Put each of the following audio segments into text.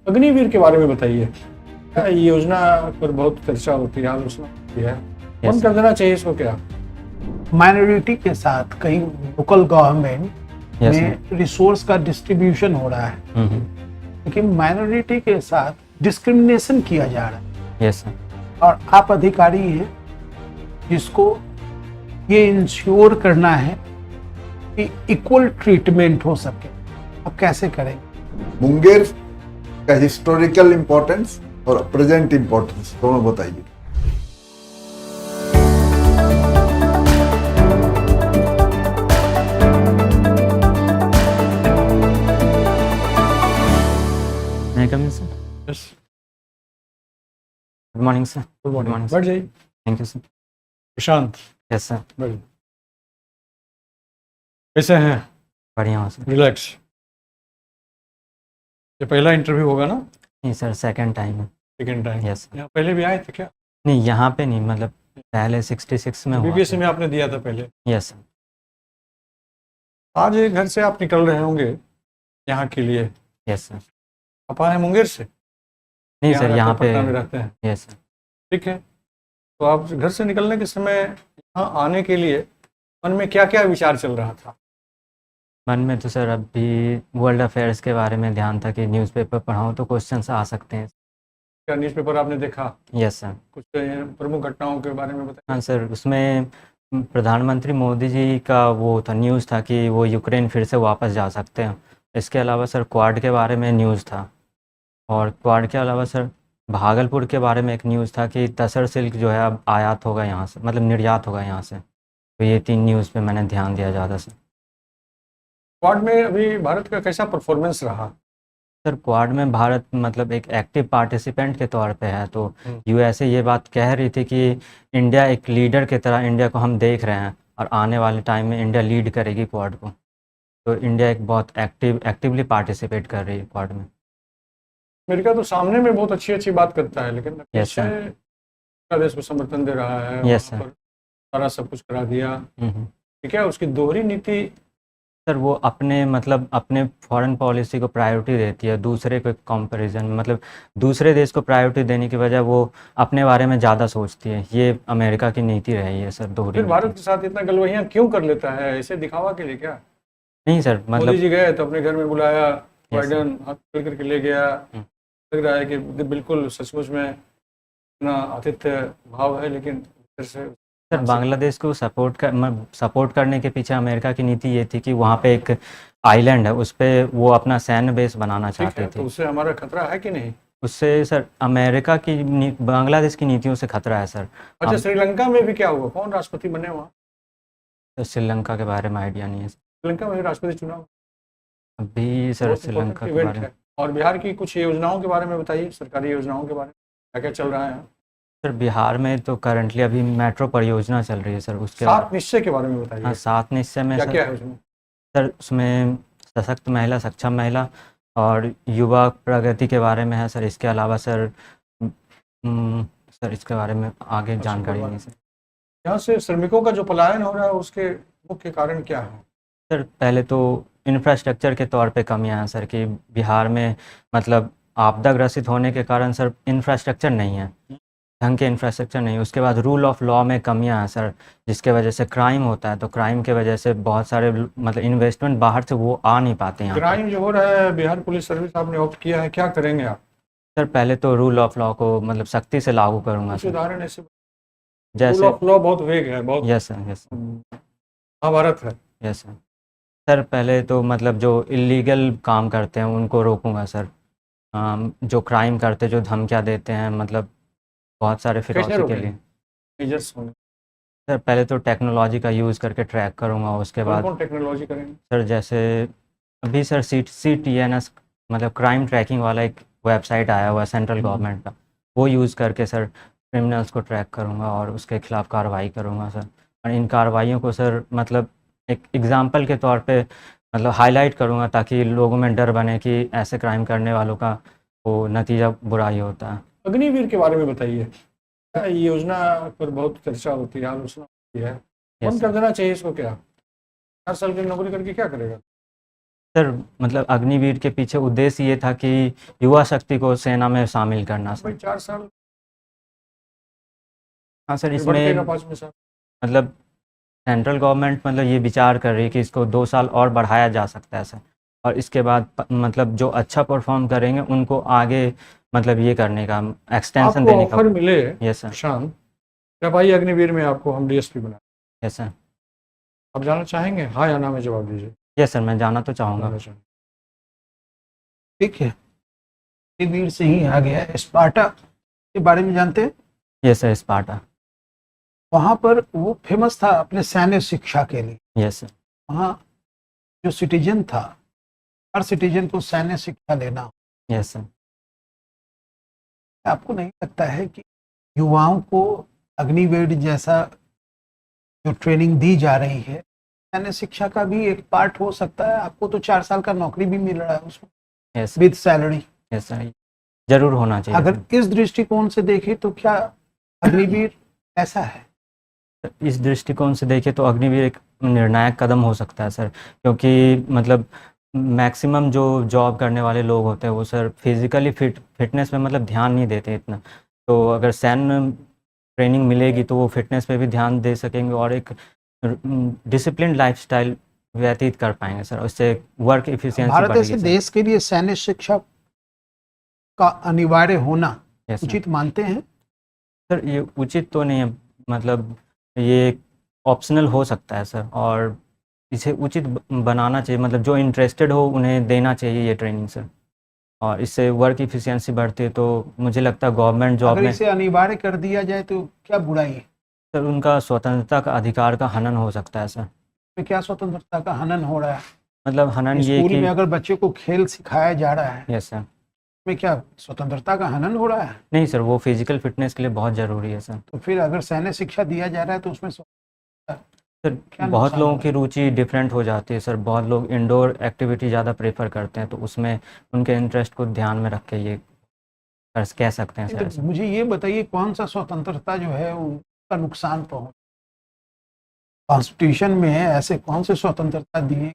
अग्निवीर के बारे में बताइए। क्या ये योजना पर बहुत चर्चा होती है, आलोचना होती है, बंद कर देना चाहिए इसको क्या? माइनॉरिटी के साथ कहीं लोकल गवर्नमेंट में रिसोर्स का डिस्ट्रीब्यूशन हो रहा है, लेकिन माइनॉरिटी के साथ डिस्क्रिमिनेशन किया जा रहा है। Yes sir. और आप अधिकारी हैं जिसको ये इंश्योर करना है कि इक्वल ट्रीटमेंट हो सके, आप कैसे करेंगे? मुंगेर का हिस्टोरिकल इम्पोर्टेंस और प्रेजेंट इम्पोर्टेंस दोनों बताइए। May I come in, sir? Yes, Good morning, sir. Good morning, morning. sir. बैठ जाइए। Thank you, sir. Prashant, Yes, sir. बैठ जाइए। कैसे हैं? बढ़िया हूँ सर। रिलैक्स। ये पहला इंटरव्यू होगा ना? नहीं सर, सेकंड टाइम है। Second time. Yes sir. यहाँ पहले भी आए थे क्या? नहीं, यहाँ पे नहीं, मतलब पहले 66 में हुआ बीबीएससी था। में आपने दिया था पहले। Yes sir. आज घर से आप निकल रहे होंगे यहाँ के लिए। Yes sir. आप आए हैं मुंगेर से? नहीं सर, यहाँ पे पटना में रहते हैं। Yes sir. ठीक है, तो आप घर से निकलने के समय यहाँ आने के लिए मन में क्या क्या विचार चल रहा था? मन में तो सर अभी वर्ल्ड अफेयर्स के बारे में ध्यान था कि न्यूज़पेपर पढ़ाऊँ तो क्वेश्चंस आ सकते हैं। क्या न्यूज़पेपर आपने देखा? Yes sir. कुछ प्रमुख घटनाओं के बारे में बताइए। हाँ सर, उसमें प्रधानमंत्री मोदी जी का वो था, न्यूज़ था कि वो यूक्रेन फिर से वापस जा सकते हैं। इसके अलावा सर क्वाड के बारे में न्यूज़ था, और क्वाड के अलावा सर भागलपुर के बारे में एक न्यूज़ था कि तसर सिल्क जो है अब आयात होगा यहाँ से, मतलब निर्यात होगा यहाँ से। तो ये 3 न्यूज़ पे मैंने ध्यान दिया ज़्यादा सर। क्वाड में अभी भारत का कैसा परफॉर्मेंस रहा? सर क्वाड में भारत मतलब एक एक्टिव पार्टिसिपेंट के तौर पे है, तो यूएसए ये बात कह रही थी कि इंडिया एक लीडर की तरह इंडिया को हम देख रहे हैं, और आने वाले टाइम में इंडिया लीड करेगी क्वाड को। तो इंडिया एक बहुत एक्टिवली पार्टिसिपेट कर रही है क्वाड में। अमेरिका तो सामने में बहुत अच्छी अच्छी बात करता है, लेकिन Yes, sir. पीछे देश को समर्थन दे रहा है। Yes, वहाँ sir. पर सारा सब कुछ करा दिया। हम्म। ठीक है, उसकी दोहरी नीति। सर वो अपने मतलब अपने फॉरेन पॉलिसी को प्रायोरिटी देती है, दूसरे को कंपैरिजन, मतलब दूसरे देश को प्रायोरिटी देने की बजाय वो अपने बारे में ज़्यादा सोचती है। ये अमेरिका की नीति रही है सर, दोहरी फिर भारत नीति। के साथ इतना गलवहियाँ क्यों कर लेता है? ऐसे दिखावा के लिए क्या? नहीं सर, मोदी मतलब जी गए तो अपने घर में बुलाया, sir. बाइडन हाथ पकड़ करके ले गया। हम्म। लग रहा है कि बिल्कुल सचमुच में इतना आतिथ्य भाव है, लेकिन फिर से सर बांग्लादेश को सपोर्ट करने के पीछे अमेरिका की नीति ये थी कि वहाँ पे एक आइलैंड है, उस पे वो अपना सैन्य बेस बनाना ठीक चाहते है, तो थे। उससे हमारा खतरा है कि नहीं? उससे सर अमेरिका की बांग्लादेश की नीतियों से खतरा है सर। अच्छा, श्रीलंका में भी क्या हुआ? कौन राष्ट्रपति बने वहाँ? तो श्रीलंका के बारे में आइडिया नहीं है सर। श्रीलंका में भी राष्ट्रपति चुनाव अभी सर बहुत श्रीलंका इम्पोर्टेंट के इवेंट बारे में है। और बिहार की कुछ योजनाओं के बारे में बताइए, सरकारी योजनाओं के बारे में क्या क्या चल रहा है? सर बिहार में तो करंटली अभी मेट्रो परियोजना चल रही है सर। उसके 7 निश्चय के बारे में बताइए। हाँ, 7 निश्चय में क्या सर क्या है उसमें? सर उसमें सशक्त महिला, सक्षम महिला और युवा प्रगति के बारे में है सर। इसके अलावा सर सर इसके बारे में आगे जानकारी नहीं सर। यहाँ से श्रमिकों का जो पलायन हो रहा है उसके मुख्य कारण क्या है? सर पहले तो इंफ्रास्ट्रक्चर के तौर पे कमियां हैं सर, कि बिहार में मतलब आपदा ग्रसित होने के कारण सर इंफ्रास्ट्रक्चर नहीं है, ढंग के इंफ्रास्ट्रक्चर नहीं। उसके बाद रूल ऑफ लॉ में कमियां हैं सर, जिसके वजह से क्राइम होता है। तो क्राइम के वजह से बहुत सारे मतलब इन्वेस्टमेंट बाहर से वो आ नहीं पाते यहाँ पे। क्राइम जो हो रहा है, बिहार पुलिस सर्विस आपने ऑप्ट किया है, क्या करेंगे आप? सर पहले तो रूल ऑफ लॉ को मतलब सख्ती से लागू करूँगा कुछ सर। उदाहरण ऐसे? रूल जैसे ऑफ लॉ बहुत वेग है, बहुत yes sir, yes sir, Mahabharat है। Yes sir. सर पहले तो मतलब जो इलीगल काम करते हैं उनको रोकूंगा सर। जो क्राइम करते, जो धमकियाँ देते हैं, मतलब बहुत सारे कैसे फिरौती के रोकेंगे? लिए मेजर्स होंगे। सर पहले तो टेक्नोलॉजी का यूज़ करके ट्रैक करूँगा। उसके कौन बाद कौन टेक्नोलॉजी करेंगे? सर जैसे अभी सर CTNS मतलब क्राइम ट्रैकिंग वाला एक वेबसाइट आया हुआ है सेंट्रल गवर्नमेंट का, वो यूज़ करके सर क्रिमिनल्स को ट्रैक करूँगा और उसके खिलाफ कार्रवाई करूँगा सर। और इन कार्रवाइयों को सर मतलब एक एग्ज़ाम्पल के तौर पे मतलब हाईलाइट करूँगा, ताकि लोगों में डर बने कि ऐसे क्राइम करने वालों का वो नतीजा बुरा ही होता है। अग्निवीर के बारे में बताइए। क्या ये योजना पर बहुत चर्चा होती है, आलोचना होती है, बंद कर देना चाहिए इसको क्या? 4 साल की नौकरी करके क्या करेगा? सर मतलब अग्निवीर के पीछे उद्देश्य ये था कि युवा शक्ति को सेना में शामिल करना भाई सर। 4 साल हाँ सर, बढ़ेगा इसमें 5वें साल। मतलब सेंट्रल गवर्नमेंट मतलब ये विचार कर रही है कि इसको 2 साल और बढ़ाया जा सकता है सर। और इसके बाद मतलब जो अच्छा परफॉर्म करेंगे उनको आगे मतलब ये करने का एक्सटेंशन आपको देने का। ऑफर मिले यस सर। प्रशांत, क्या भाई अग्निवीर में आपको हम डीएसपी बना, यस सर। आप जाना चाहेंगे? हाँ या ना में जवाब दीजिए। यस सर, मैं जाना तो चाहूँगा। जाना चाहेंगे। ठीक है, वीर से ही आ गया। स्पार्टा के बारे में जानते हैं? Yes sir, Sparta. वहां पर वो फेमस था अपने सैन्य शिक्षा के लिए। Yes sir. वहाँ जो सिटीजन था, हर सिटीजन को सैन्य शिक्षा लेना। Yes sir. आपको नहीं लगता है कि युवाओं को अग्निवीर जैसा जो ट्रेनिंग दी जा रही है, सैन्य शिक्षा का भी एक पार्ट हो सकता है? आपको तो 4 साल का नौकरी भी मिल रहा है उसमें yes with salary. Yes sir, जरूर होना चाहिए अगर सर। इस दृष्टिकोण से देखें तो क्या अग्निवीर ऐसा है? इस दृष्टिकोण से देखें तो अग्निवीर एक निर्णायक कदम हो सकता है सर, क्योंकि मतलब मैक्सिमम जो जॉब करने वाले लोग होते हैं वो सर फिजिकली फिटनेस में मतलब ध्यान नहीं देते इतना। तो अगर सैन्य ट्रेनिंग मिलेगी तो वो फिटनेस पे भी ध्यान दे सकेंगे और एक डिसिप्लिन लाइफस्टाइल व्यतीत कर पाएंगे सर। उससे वर्क इफिशियंसी भारत बढ़ेगी ऐसे सर। देश के लिए सैन्य शिक्षा का अनिवार्य होना यस सर। उचित मानते हैं? सर ये उचित तो नहीं है, मतलब ये ऑप्शनल हो सकता है सर, और इसे उचित बनाना चाहिए। मतलब जो इंटरेस्टेड हो उन्हें देना चाहिए ये ट्रेनिंग सर, और इससे वर्क इफिशियंसी बढ़ती है। तो मुझे लगता है गवर्नमेंट जॉब अगर में इसे अनिवार्य कर दिया जाए तो क्या बुराई है? सर उनका स्वतंत्रता का अधिकार का हनन हो सकता है सर। में क्या स्वतंत्रता का हनन हो रहा है? मतलब हनन ये स्कूल कि में अगर बच्चे को खेल सिखाया जा रहा है, यस सर। में क्या स्वतंत्रता का हनन हो रहा है? नहीं सर, वो फिजिकल फिटनेस के लिए बहुत ज़रूरी है सर। तो फिर अगर सैन्य शिक्षा दिया जा रहा है तो उसमें सर क्या बहुत नुकसान लोगों हो की रुचि डिफरेंट हो जाती है सर। बहुत लोग इंडोर एक्टिविटी ज़्यादा प्रेफर करते हैं, तो उसमें उनके इंटरेस्ट को ध्यान में रख के ये कह सकते हैं रहा सर है? ऐसा। तो मुझे ये बताइए, कौन सा स्वतंत्रता जो है उसका नुकसान पहुंच? कॉन्स्टिट्यूशन में ऐसे कौन से स्वतंत्रता दिए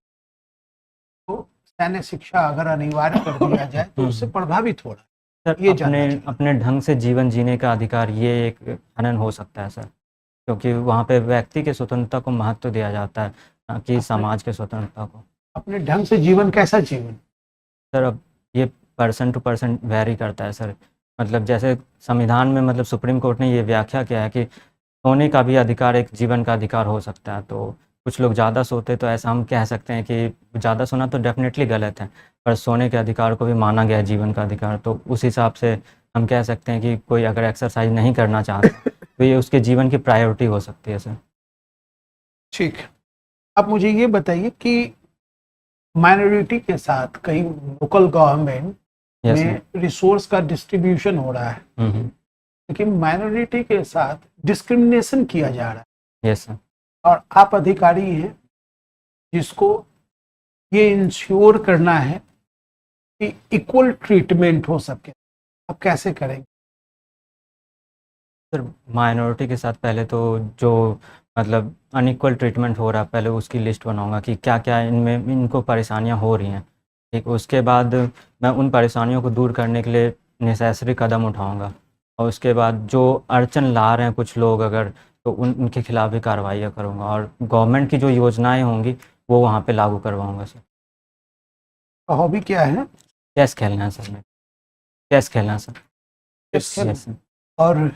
तो सैन्य शिक्षा अगर अनिवार्य कर दिया जाए तो उससे प्रभावित हो रहा है? सर ये अपने जानना चाहिए। अपने ढंग से जीवन जीने का अधिकार, ये एक हनन हो सकता है सर, क्योंकि वहाँ पे व्यक्ति के स्वतंत्रता को महत्व दिया जाता है, ना कि समाज के स्वतंत्रता को। अपने ढंग से जीवन, कैसा जीवन? सर अब ये पर्सन टू पर्सन वेरी करता है सर। मतलब जैसे संविधान में मतलब सुप्रीम कोर्ट ने ये व्याख्या किया है कि सोने का भी अधिकार एक जीवन का अधिकार हो सकता है। तो कुछ लोग ज़्यादा सोते, तो ऐसा हम कह सकते हैं कि ज़्यादा सोना तो डेफिनेटली गलत है, पर सोने के अधिकार को भी माना गया है जीवन का अधिकार। तो उस हिसाब से हम कह सकते हैं कि कोई अगर एक्सरसाइज नहीं करना चाहता तो ये उसके जीवन की प्रायोरिटी हो सकती है सर। ठीक है, अब मुझे ये बताइए कि माइनॉरिटी के साथ कई लोकल गवर्नमेंट यस में रिसोर्स का डिस्ट्रीब्यूशन हो रहा है, सर। लेकिन माइनॉरिटी के साथ डिस्क्रिमिनेशन किया जा रहा है। Yes sir. और आप अधिकारी हैं जिसको ये इंश्योर करना है कि इक्वल ट्रीटमेंट हो सके, आप कैसे करेंगे? सर माइनॉरिटी के साथ पहले तो जो मतलब अनइक्वल ट्रीटमेंट हो रहा है, पहले उसकी लिस्ट बनाऊंगा कि क्या क्या इनमें इनको परेशानियां हो रही हैं। ठीक, उसके बाद मैं उन परेशानियों को दूर करने के लिए नेसेसरी कदम उठाऊंगा, और उसके बाद जो अड़चन ला रहे हैं कुछ लोग अगर, तो उनके खिलाफ भी कार्रवाई करूंगा, और गवर्नमेंट की जो योजनाएं होंगी वो वहाँ पे लागू करवाऊंगा सर। हॉबी क्या है? चेस खेलना है सर, मैं चेस खेलना है सर। चेस खेलना। Yes sir. और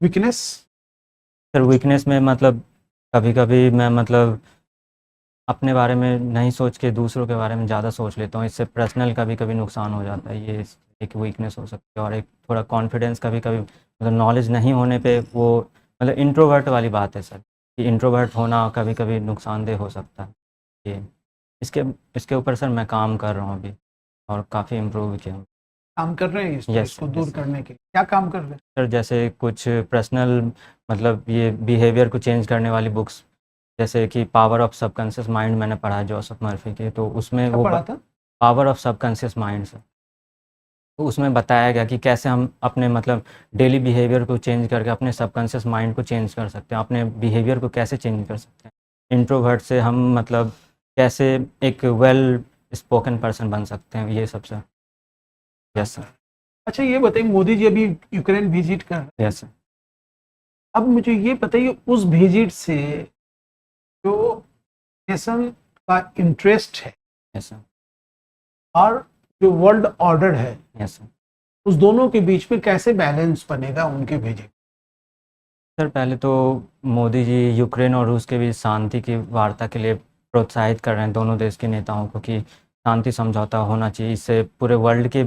वीकनेस? सर वीकनेस में मतलब कभी कभी मैं मतलब अपने बारे में नहीं सोच के दूसरों के बारे में ज़्यादा सोच लेता हूँ, इससे पर्सनल कभी कभी नुकसान हो जाता है। ये एक वीकनेस हो सकती है। और एक थोड़ा कॉन्फिडेंस कभी कभी मतलब नॉलेज नहीं होने पे वो मतलब इंट्रोवर्ट वाली बात है सर, कि इंट्रोवर्ट होना कभी कभी नुकसानदेह हो सकता है। ये इसके इसके ऊपर सर मैं काम कर रहा हूँ अभी, और काफ़ी इम्प्रूव किया हूँ। काम कर रहे हैं Yes, इसको sir, दूर yes, sir. करने के लिए? क्या काम कर रहे हैं? सर जैसे कुछ पर्सनल मतलब ये बिहेवियर को चेंज करने वाली बुक्स, जैसे कि पावर ऑफ सबकॉन्शियस माइंड मैंने पढ़ा है जोसेफ मर्फी की, तो उसमें क्या वो पढ़ा था? Power of subconscious mind sir. तो उसमें बताया गया कि कैसे हम अपने मतलब डेली बिहेवियर को चेंज करके अपने सबकॉन्शियस माइंड को चेंज कर सकते हैं, अपने बिहेवियर को कैसे चेंज कर सकते हैं। इंट्रोवर्ट से हम मतलब कैसे एक वेल स्पोकन पर्सन बन सकते हैं, ये सबसे। Yes sir. अच्छा ये बताइए, मोदी जी अभी यूक्रेन विजिट कर रहे हैं, यस सर। अब मुझे ये बताइए उस विजिट से जो नेशन का इंटरेस्ट है यस सर। और जो वर्ल्ड ऑर्डर है, यस सर। उस दोनों के बीच में कैसे बैलेंस बनेगा उनके विजिट? सर पहले तो मोदी जी यूक्रेन और रूस के बीच शांति की वार्ता के लिए प्रोत्साहित कर रहे हैं दोनों देश के नेताओं को कि शांति समझौता होना चाहिए। इससे पूरे वर्ल्ड के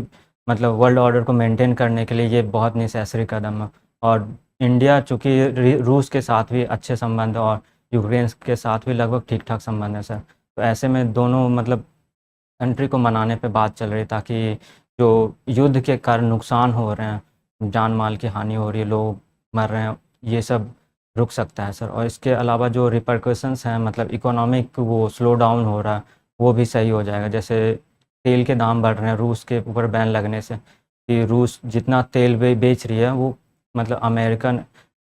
मतलब वर्ल्ड ऑर्डर को मेंटेन करने के लिए ये बहुत नेसेसरी कदम है। और इंडिया चूँकि रूस के साथ भी अच्छे संबंध और यूक्रेन के साथ भी लगभग ठीक ठाक संबंध है सर, तो ऐसे में दोनों मतलब कंट्री को मनाने पे बात चल रही ताकि जो युद्ध के कारण नुकसान हो रहे हैं, जान माल की हानि हो रही है, लोग मर रहे हैं, ये सब रुक सकता है सर। और इसके अलावा जो रिपरकशंस हैं मतलब इकोनॉमिक वो स्लो डाउन हो रहा है, वो भी सही हो जाएगा। जैसे तेल के दाम बढ़ रहे हैं रूस के ऊपर बैन लगने से, कि रूस जितना तेल बेच रही है वो मतलब अमेरिकन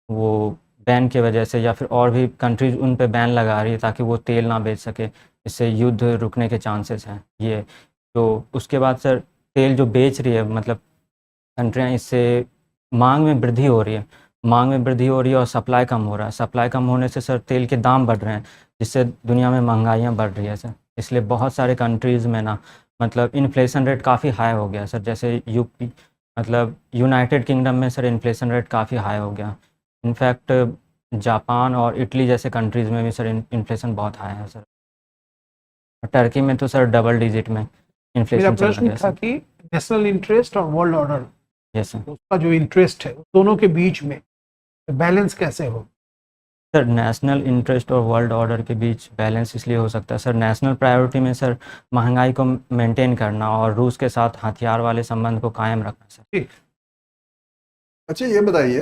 वो बैन की वजह से या फिर और भी कंट्रीज उन पे बैन लगा रही है ताकि वो तेल ना बेच सके, इससे युद्ध रुकने के चांसेस हैं ये। तो उसके बाद सर तेल जो बेच रही है मतलब कंट्रियाँ, इससे मांग में वृद्धि हो रही है, मांग में वृद्धि हो रही है और सप्लाई कम हो रहा है। सप्लाई कम होने से सर तेल के दाम बढ़ रहे हैं, जिससे दुनिया में महंगाइयाँ बढ़ रही है सर। इसलिए बहुत सारे कंट्रीज़ में ना मतलब इन्फ्लेशन रेट काफ़ी हाई हो गया सर। जैसे यूपी मतलब यूनाइटेड किंगडम में सर इन्फ्लेशन रेट काफ़ी हाई हो गया। इनफैक्ट जापान और इटली जैसे कंट्रीज़ में भी सर इन्फ्लेशन बहुत हाई है सर। टर्की में तो सर डबल डिजिट में मेरा इन्फ्लेशन चल प्रश्न रहा है था सर। कि नेशनल इंटरेस्ट और वर्ल्ड ऑर्डर, यस सर। उसका जो इंटरेस्ट है दोनों के बीच में बैलेंस कैसे हो? सर नेशनल इंटरेस्ट और वर्ल्ड ऑर्डर के बीच बैलेंस इसलिए हो सकता है सर, नेशनल प्रायोरिटी में सर महंगाई को मेंटेन करना और रूस के साथ हथियार वाले संबंध को कायम रखना सर। ठीक। अच्छा ये बताइए,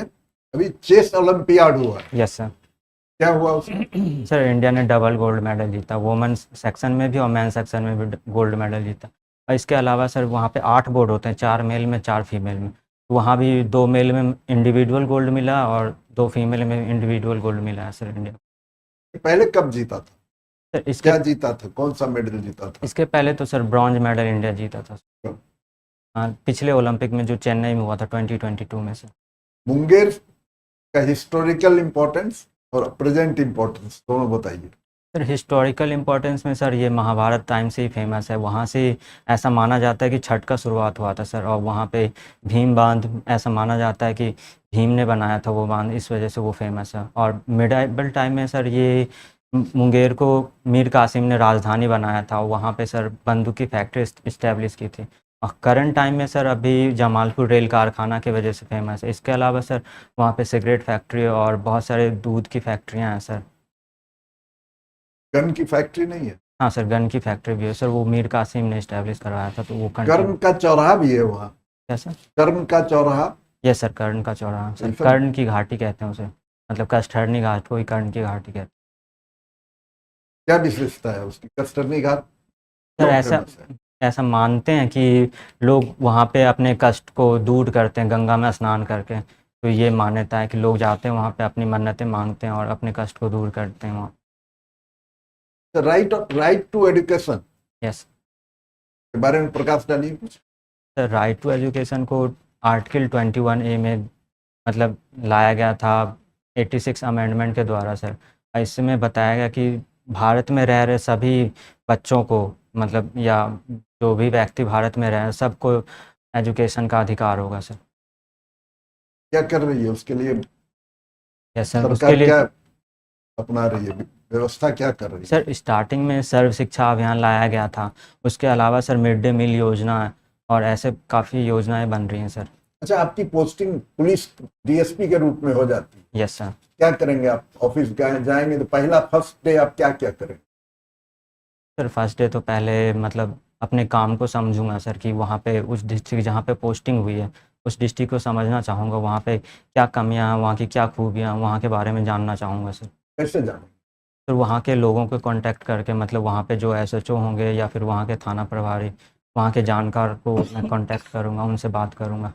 अभी चेस ओलंपियाड हुआ, यस सर। क्या हुआ उसमें? सर इंडिया ने डबल गोल्ड मेडल जीता, वुमेन्स सेक्शन में भी और मेन सेक्शन में भी गोल्ड मेडल जीता। और इसके अलावा सर वहाँ पे 8 बोर्ड होते हैं, 4 मेल में 4 फीमेल में। वहाँ भी 2 मेल में इंडिविजुअल गोल्ड मिला और 2 फीमेल में इंडिविजुअल गोल्ड मिला है सर इंडिया। पहले कब जीता था? सर इसके क्या जीता था? कौन सा मेडल जीता था? इसके पहले तो सर ब्रॉन्ज मेडल इंडिया जीता था। हाँ, पिछले ओलंपिक में जो चेन्नई में हुआ था 2022 में सर। मुंगेर का हिस्टोरिकल इम्पोर्टेंस और प्रेजेंट इम्पोर्टेंस दोनों बताइए। सर हिस्टोरिकल इम्पोर्टेंस में सर ये महाभारत टाइम से ही फेमस है। वहाँ से ऐसा माना जाता है कि छठ का शुरुआत हुआ था सर। और वहाँ पे भीम बांध ऐसा माना जाता है कि भीम ने बनाया था वो बांध, इस वजह से वो फेमस है। और मिडाइवल टाइम में सर ये मुंगेर को मीर कासिम ने राजधानी बनाया था, वहाँ पे सर बंदूक की फैक्ट्री इस्टेब्लिश की थी। और करंट टाइम में सर अभी जमालपुर रेल कारखाना की वजह से फेमस है। इसके अलावा सर वहाँ पे सिगरेट फैक्ट्री और बहुत सारे दूध की फैक्ट्रियाँ हैं सर। गन की फैक्ट्री नहीं है? हाँ सर, गन की फैक्ट्री भी है सर, वो मीर कासिम ने इस्टेब्लिश करवाया था, तो वो कर्ण का चौराहा भी है वहाँ? क्या सर? कर्ण का चौराहा? यस सर, कर्ण का चौराहा सर, बिल्कुल। कर्ण की घाटी कहते हैं उसे, मतलब कष्टहरनी घाट को ही कर्ण की घाटी कहते हैं। क्या विशेषता है उसकी कष्टरनी घाट? सर क्यों ऐसा famous है? ऐसा मानते हैं कि लोग वहाँ पे अपने कष्ट को दूर करते हैं गंगा में स्नान करके। तो ये मान्यता है कि लोग जाते हैं वहाँ पे अपनी मन्नतें मांगते हैं और अपने कष्ट को दूर करते हैं वहाँ। राइट टू एजुकेशन यस के बारे में प्रकाश डालिए कुछ। सर, राइट टू एजुकेशन को आर्टिकल 21A में मतलब लाया गया था 86 अमेंडमेंट के द्वारा सर। इसमें बताया गया कि भारत में रह रहे सभी बच्चों को मतलब या जो भी व्यक्ति भारत में रह रहे सबको एजुकेशन का अधिकार होगा सर। क्या कर रही है उसके लिए यस सर, सरकार? उसके लिए क्या अपना रही है, व्यवस्था क्या कर रही है? सर स्टार्टिंग में सर्व शिक्षा अभियान लाया गया था। उसके अलावा सर मिड डे मील योजना और ऐसे काफ़ी योजनाएं बन रही हैं सर। अच्छा, आपकी पोस्टिंग पुलिस डीएसपी के रूप में हो जाती है, यस सर। क्या करेंगे आप? ऑफिस जाएंगे तो पहला फर्स्ट डे आप क्या क्या करेंगे? सर फर्स्ट डे तो पहले मतलब अपने काम को समझूंगा सर कि वहाँ पे उस डिस्ट्रिक्ट जहाँ पे पोस्टिंग हुई है उस डिस्ट्रिक्ट को समझना चाहूँगा, वहाँ पे क्या कमियाँ हैं, वहाँ की क्या खूबियाँ, वहाँ के बारे में जानना चाहूँगा सर। कैसे जाएंगे? फिर वहाँ के लोगों को कांटेक्ट करके मतलब वहाँ पे जो SHO होंगे या फिर वहाँ के थाना प्रभारी, वहाँ के जानकार को मैं कांटेक्ट करूँगा, उनसे बात करूँगा।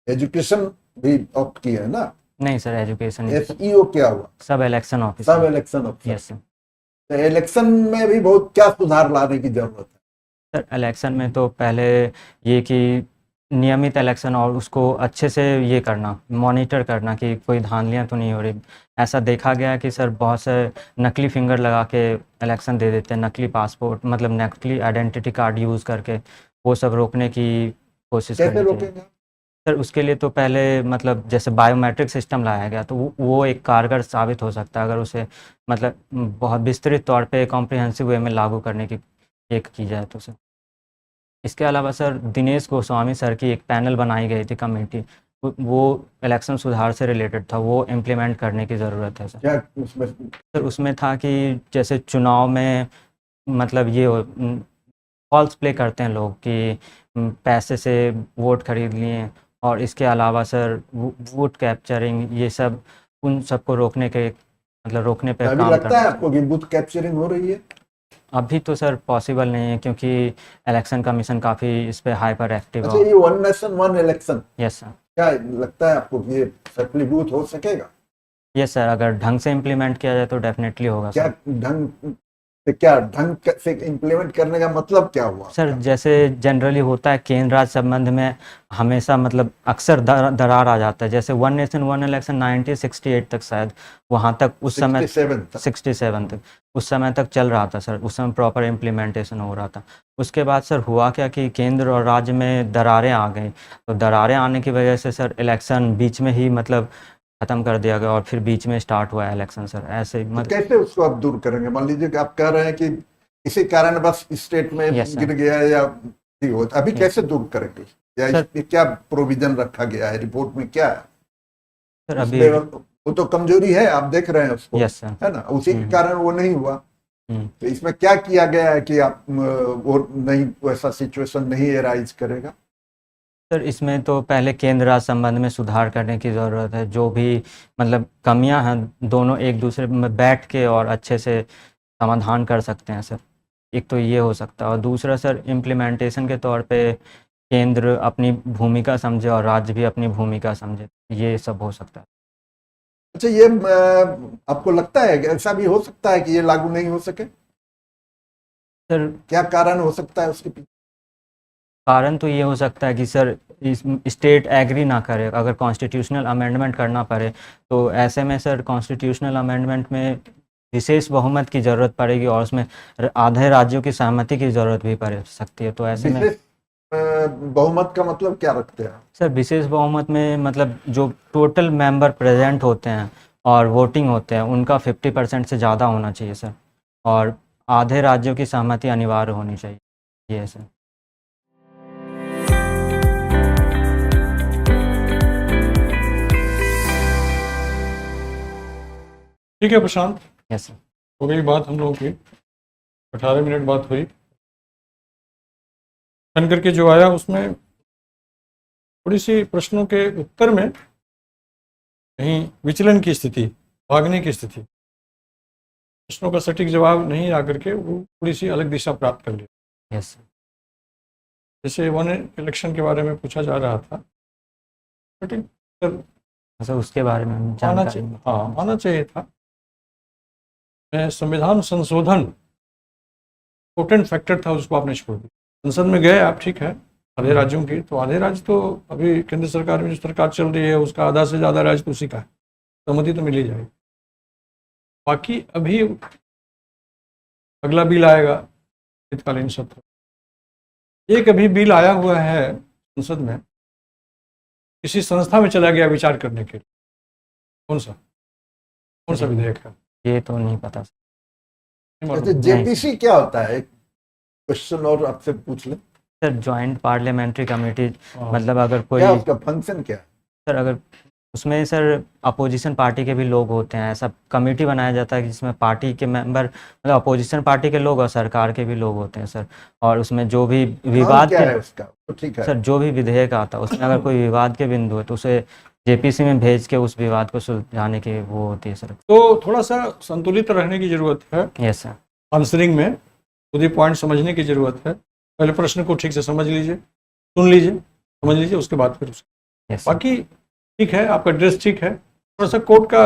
एजुकेशन भी ऑप्ट किया है ना? नहीं सर, एजुकेशन SEO क्या हुआ? सब इलेक्शन ऑफिसर। सब इलेक्शन ऑफिसर। Yes sir. तो इलेक्शन में भी बहुत क्या सुधार लाने की जरूरत है? सर इलेक्शन में तो पहले ये कि नियमित इलेक्शन और उसको अच्छे से ये करना, मॉनिटर करना कि कोई धांधलियाँ तो नहीं हो रही। ऐसा देखा गया है कि सर बहुत से नकली फिंगर लगा के इलेक्शन दे देते हैं, नकली पासपोर्ट मतलब नकली आइडेंटिटी कार्ड यूज़ करके, वो सब रोकने की कोशिश कैसे करनी चाहिए। रोकेंगे? सर उसके लिए तो पहले मतलब जैसे बायोमेट्रिक सिस्टम लाया गया, तो वो एक कारगर साबित हो सकता है अगर उसे मतलब बहुत विस्तृत तौर पे कॉम्प्रिहेंसिव वे में लागू करने की एक की जाए तो सर। इसके अलावा सर दिनेश गोस्वामी सर की एक पैनल बनाई गई थी कमेटी, वो इलेक्शन सुधार से रिलेटेड था, वो इम्प्लीमेंट करने की ज़रूरत है सर। क्या उसमें? सर उसमें था कि जैसे चुनाव में मतलब ये फॉल्स प्ले करते हैं लोग कि पैसे से वोट खरीद लिए, और इसके अलावा सर वोट कैप्चरिंग, ये सब उन सबको रोकने के मतलब रोकने पे अभी काम लगता है करना। आपको कि बूथ कैप्चरिंग हो रही है? अभी तो सर पॉसिबल नहीं है क्योंकि इलेक्शन कमीशन काफ़ी इस पे हाइपर एक्टिव अच्छा, है। ये one nation one election, yes sir. क्या लगता है आपको कि ये सफलीभूत हो सकेगा? यस सर, अगर ढंग से इम्प्लीमेंट किया जाए तो डेफिनेटली होगा क्या सर। ढंग से इम्प्लीमेंट करने का मतलब क्या हुआ? सर जैसे जनरली होता है केंद्र राज्य संबंध में हमेशा मतलब अक्सर दरार आ जाता है। जैसे वन नेशन वन इलेक्शन 1968 तक शायद, वहाँ तक उस समय 67 तक उस समय तक चल रहा था सर, उस समय प्रॉपर इम्प्लीमेंटेशन हो रहा था। उसके बाद सर हुआ क्या कि केंद्र और राज्य में दरारें आ गई, तो दरारें आने की वजह से सर इलेक्शन बीच में ही मतलब ख़त्म कर दिया गया और फिर बीच में स्टार्ट हुआ इलेक्शन सर। ऐसे तो कैसे उसको आप दूर करेंगे? मान लीजिए कि आप कह रहे हैं कि इसी कारण बस स्टेट में Yes, sir. गिर गया है या ठीक हो, अभी कैसे दूर करेंगे? या Sir. इसमें क्या प्रोविजन रखा गया है? रिपोर्ट में क्या है? सर अभी उसमें वो तो कमजोरी है, आप देख रहे हैं उसको, यस सर। है ना? उसी के कारण वो नहीं हुआ। हम्म। तो इसमें क्या किया गया है कि आप वो नहीं, वैसा सिचुएशन नहीं एराइज करेगा? सर इसमें तो पहले केंद्र राज्य संबंध में सुधार करने की ज़रूरत है। जो भी मतलब कमियां हैं दोनों एक दूसरे में बैठ के और अच्छे से समाधान कर सकते हैं सर। एक तो ये हो सकता है, और दूसरा सर इम्प्लीमेंटेशन के तौर पे केंद्र अपनी भूमिका समझे और राज्य भी अपनी भूमिका समझे, ये सब हो सकता है। अच्छा, ये आपको लगता है कि ऐसा भी हो सकता है कि ये लागू नहीं हो सके? सर क्या कारण हो सकता है उसके पीछे? कारण तो ये हो सकता है कि सर स्टेट एग्री ना करे, अगर कॉन्स्टिट्यूशनल अमेंडमेंट करना पड़े तो ऐसे में सर कॉन्स्टिट्यूशनल अमेंडमेंट में विशेष बहुमत की ज़रूरत पड़ेगी और उसमें आधे राज्यों की सहमति की ज़रूरत भी पड़ सकती है। तो ऐसे में विशेष बहुमत का मतलब क्या रखते हैं? सर विशेष बहुमत में मतलब जो टोटल मेंबर प्रेजेंट होते हैं और वोटिंग होते हैं उनका 50% से ज़्यादा होना चाहिए सर, और आधे राज्यों की सहमति अनिवार्य होनी चाहिए, ये है सर। ठीक है प्रशांत, यस सर। हो गई बात हम लोगों की, 18 मिनट बात हुई। बन करके जो आया उसमें थोड़ी सी प्रश्नों के उत्तर में कहीं विचलन की स्थिति, भागने की स्थिति, प्रश्नों का सटीक जवाब नहीं आकर के वो थोड़ी सी अलग दिशा प्राप्त कर लिया। Yes sir. जैसे वन इलेक्शन के बारे में पूछा जा रहा था, ठीक सर उसके बारे में आना जानकारी चाहिए, हाँ आना चाहिए था। संविधान संशोधन इम्पोर्टेंट फैक्टर था, उसको आपने छोड़ दिया। संसद में गए आप, ठीक है, आधे राज्यों की, तो आधे राज्य तो अभी केंद्र सरकार में जो सरकार चल रही है उसका आधा से ज़्यादा राज्य तो उसी का है, सहमति तो मिल ही जाएगी। बाकी अभी अगला बिल आएगा शीतकालीन सत्र, एक अभी बिल आया हुआ है संसद में, किसी संस्था में चला गया विचार करने के लिए। कौन सा विधेयक है? ये तो नहीं पता सर। नहीं मालूम। अच्छा, जेपीसी क्या होता है? एक क्वेश्चन और आपसे पूछ लें, सर जॉइंट पार्लियामेंट्री कमेटी, हाँ। मतलब अगर कोई क्या उसका फंक्शन क्या है? सर अगर उसमें सर अपोजिशन पार्टी के भी लोग होते हैं, ऐसा कमेटी बनाया जाता है जिसमें पार्टी के मेंबर मतलब अपोजिशन पार्टी के लोग और सरकार के भी लोग होते हैं सर, और उसमें जो भी विवाद क्या के है उसका? तो ठीक है सर जो भी विधेयक आता है उसमें अगर कोई विवाद के बिंदु है तो उसे जेपीसी में भेज के उस विवाद को सुलझाने की वो होती है सर। तो थोड़ा सा संतुलित रहने की जरूरत है यस सर। आंसरिंग में, खुद ही पॉइंट समझने की जरूरत है। पहले प्रश्न को ठीक से समझ लीजिए, सुन लीजिए, समझ लीजिए, उसके बाद फिर यस सर। बाकी ठीक है। आपका ड्रेस ठीक है, थोड़ा सा कोट का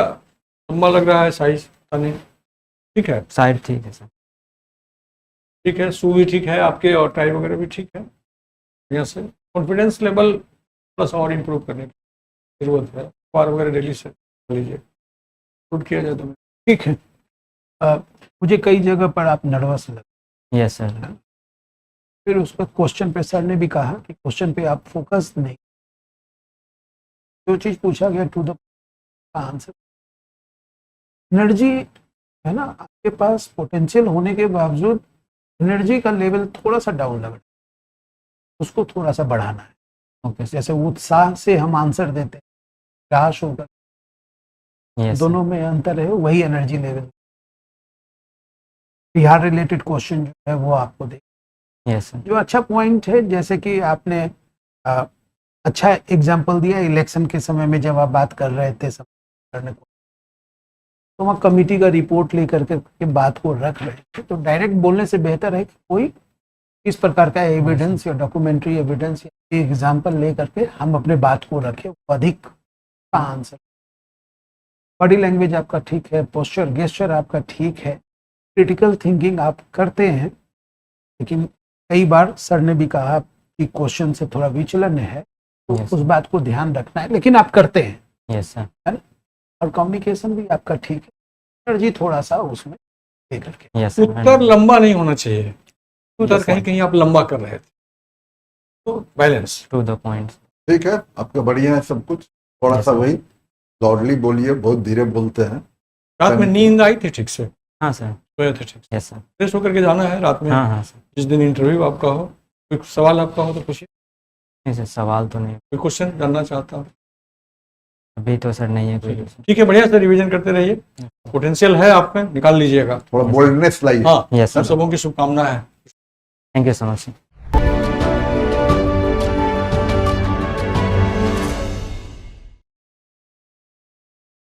लंबा लग रहा है, साइज पता नहीं, ठीक है। साइड ठीक है सर। ठीक है, सू भी ठीक है आपके और टाई वगैरह भी ठीक है। यहाँ से कॉन्फिडेंस लेवल प्लस और इम्प्रूव करने की जरूरत है। अखबार वगैरह डेली से कर लीजिए, शूट किया जाए तो ठीक है। मुझे कई जगह पर आप नर्वस लगे, यस सर। फिर उस पर क्वेश्चन पे सर ने भी कहा कि क्वेश्चन पे आप फोकस नहीं, जो चीज पूछा गया टू द आंसर। एनर्जी है ना, आपके पास पोटेंशियल होने के बावजूद एनर्जी का लेवल थोड़ा सा डाउन लग रहा है, उसको थोड़ा सा बढ़ाना है। Okay sir. जैसे उत्साह से हम आंसर देते हैं, निराश होकर, यस दोनों में अंतर है, वही energy level. Bihar related question जो है वो आपको दे। Yes sir. जो अच्छा पॉइंट है, जैसे कि आपने अच्छा एग्जांपल दिया इलेक्शन के समय में, जब आप बात कर रहे थे करने को, तो वहाँ कमिटी का रिपोर्ट लेकर के बात को रख रहे थे, तो डायरेक्ट बोलने से बेहतर है कि कोई इस प्रकार का एविडेंस या डॉक्यूमेंट्री एविडेंस या एग्जाम्पल ले करके हम अपने बात को रखें, वो अधिक का आंसर। बॉडी लैंग्वेज आपका ठीक है, पोस्चर गेस्चर आपका ठीक है, क्रिटिकल थिंकिंग आप करते हैं, लेकिन कई बार सर ने भी कहा कि क्वेश्चन से थोड़ा विचलन है, तो Yes. उस बात को ध्यान रखना है, लेकिन आप करते हैं। Yes sir. और कम्युनिकेशन भी आपका ठीक है, एनर्जी थोड़ा सा उसमें दे करके। Yes sir. उत्तर लंबा नहीं होना चाहिए, उत्तर Yes, कहीं sir. कहीं आप लंबा कर रहे थे, तो बैलेंस। To the point. ठीक है, आपका बढ़िया है सब कुछ। थोड़ा Yes, सा sir. वही लॉडली बोलिए, बहुत धीरे बोलते हैं। रात में नींद आई थी ठीक से, हाँ सर। सोए थे ठीक से, यस सर। फ्रेश होकर के जाना है रात में। हाँ हाँ सर। जिस दिन इंटरव्यू आपका हो, कोई सवाल आपका हो तो पूछिए। नहीं सर, सवाल तो नहीं, कोई क्वेश्चन जानना चाहता हूँ? अभी तो सर नहीं है कोई क्वेश्चन। ठीक है, बढ़िया से रिवीजन करते रहिए, पोटेंशियल है आप में, निकाल लीजिएगा। थोड़ा बोल्डनेस लाइए। हाँ, यस हम सर। सबों की शुभकामना है। Thank you so much.